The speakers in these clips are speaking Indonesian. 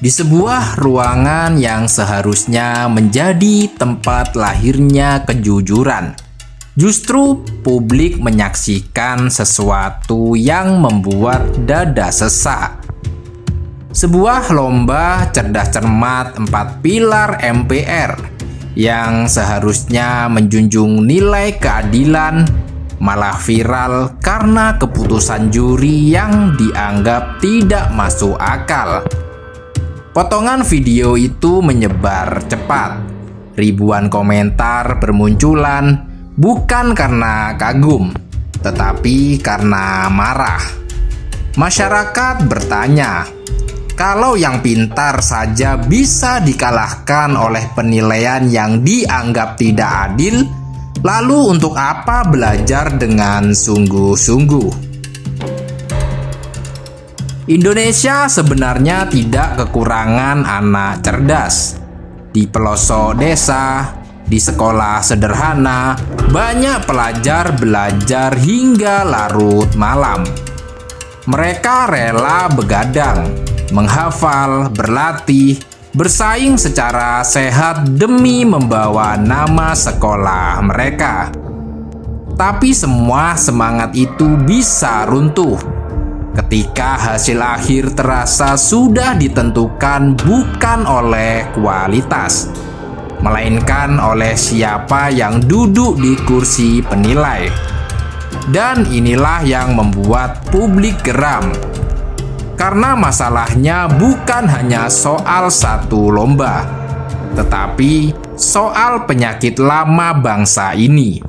Di sebuah ruangan yang seharusnya menjadi tempat lahirnya kejujuran, justru publik menyaksikan sesuatu yang membuat dada sesak. Sebuah lomba cerdas cermat 4 pilar MPR yang seharusnya menjunjung nilai keadilan malah viral karena keputusan juri yang dianggap tidak masuk akal. Potongan video itu menyebar cepat. Ribuan komentar bermunculan bukan karena kagum, tetapi karena marah. Masyarakat bertanya, kalau yang pintar saja bisa dikalahkan oleh penilaian yang dianggap tidak adil, lalu untuk apa belajar dengan sungguh-sungguh? Indonesia sebenarnya tidak kekurangan anak cerdas. Di pelosok desa, di sekolah sederhana, banyak pelajar belajar hingga larut malam. Mereka rela begadang, menghafal, berlatih, bersaing secara sehat demi membawa nama sekolah mereka. Tapi semua semangat itu bisa runtuh ketika hasil akhir terasa sudah ditentukan bukan oleh kualitas, melainkan oleh siapa yang duduk di kursi penilai. Dan inilah yang membuat publik geram, karena masalahnya bukan hanya soal satu lomba, tetapi soal penyakit lama bangsa ini.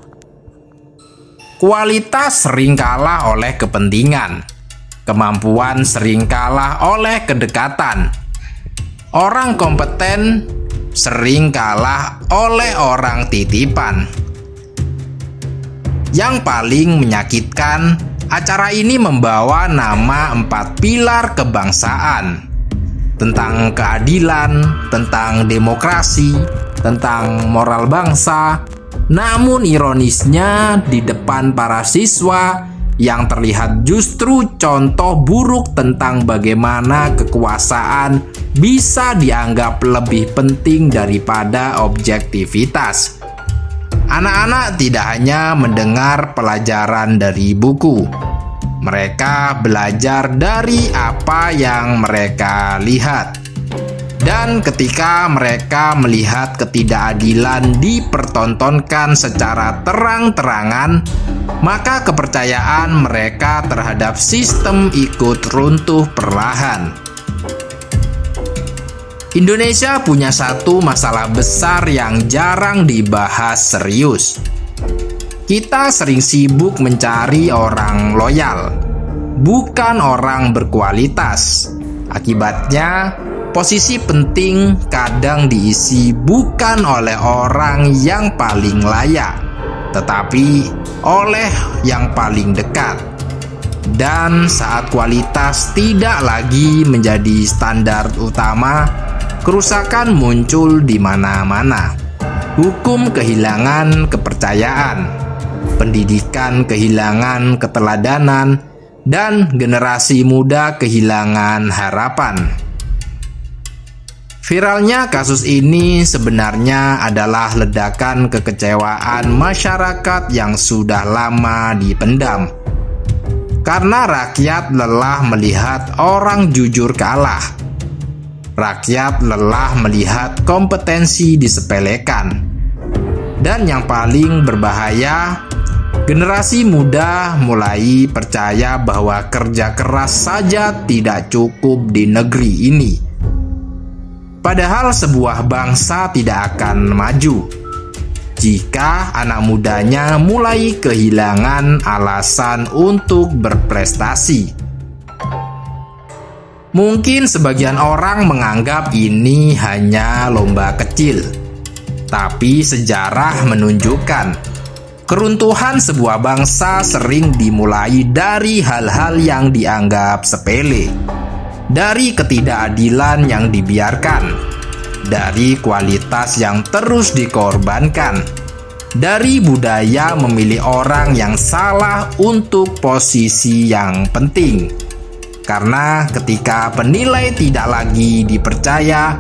Kualitas sering kalah oleh kepentingan. Kemampuan sering kalah oleh kedekatan. Orang kompeten sering kalah oleh orang titipan. Yang paling menyakitkan, acara ini membawa nama 4 pilar kebangsaan. Tentang keadilan, tentang demokrasi, tentang moral bangsa. Namun ironisnya di depan para siswa yang terlihat justru contoh buruk tentang bagaimana kekuasaan bisa dianggap lebih penting daripada objektivitas. Anak-anak tidak hanya mendengar pelajaran dari buku, mereka belajar dari apa yang mereka lihat. Dan ketika mereka melihat ketidakadilan dipertontonkan secara terang-terangan, maka kepercayaan mereka terhadap sistem ikut runtuh perlahan. Indonesia punya satu masalah besar yang jarang dibahas serius. Kita sering sibuk mencari orang loyal, bukan orang berkualitas. Akibatnya, posisi penting kadang diisi bukan oleh orang yang paling layak, tetapi oleh yang paling dekat. Dan saat kualitas tidak lagi menjadi standar utama, kerusakan muncul di mana-mana. Hukum kehilangan kepercayaan, pendidikan kehilangan keteladanan, dan generasi muda kehilangan harapan. Viralnya kasus ini sebenarnya adalah ledakan kekecewaan masyarakat yang sudah lama dipendam. Karena rakyat lelah melihat orang jujur kalah. Rakyat lelah melihat kompetensi disepelekan. Dan yang paling berbahaya, generasi muda mulai percaya bahwa kerja keras saja tidak cukup di negeri ini. Padahal sebuah bangsa tidak akan maju jika anak mudanya mulai kehilangan alasan untuk berprestasi. Mungkin sebagian orang menganggap ini hanya lomba kecil, tapi sejarah menunjukkan keruntuhan sebuah bangsa sering dimulai dari hal-hal yang dianggap sepele. Dari ketidakadilan yang dibiarkan, dari kualitas yang terus dikorbankan, dari budaya memilih orang yang salah untuk posisi yang penting. Karena ketika penilai tidak lagi dipercaya,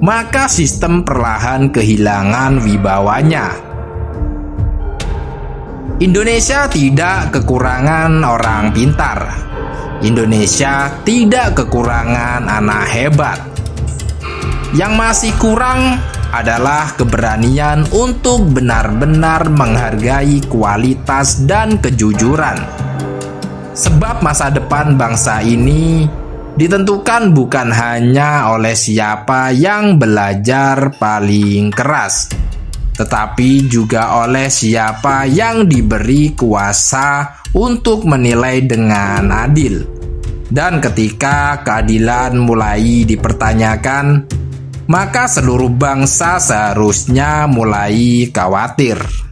maka sistem perlahan kehilangan wibawanya. Indonesia tidak kekurangan orang pintar. Indonesia tidak kekurangan anak hebat. Yang masih kurang adalah keberanian untuk benar-benar menghargai kualitas dan kejujuran. Sebab masa depan bangsa ini ditentukan bukan hanya oleh siapa yang belajar paling keras, tetapi juga oleh siapa yang diberi kuasa untuk menilai dengan adil. Dan ketika keadilan mulai dipertanyakan, maka seluruh bangsa seharusnya mulai khawatir.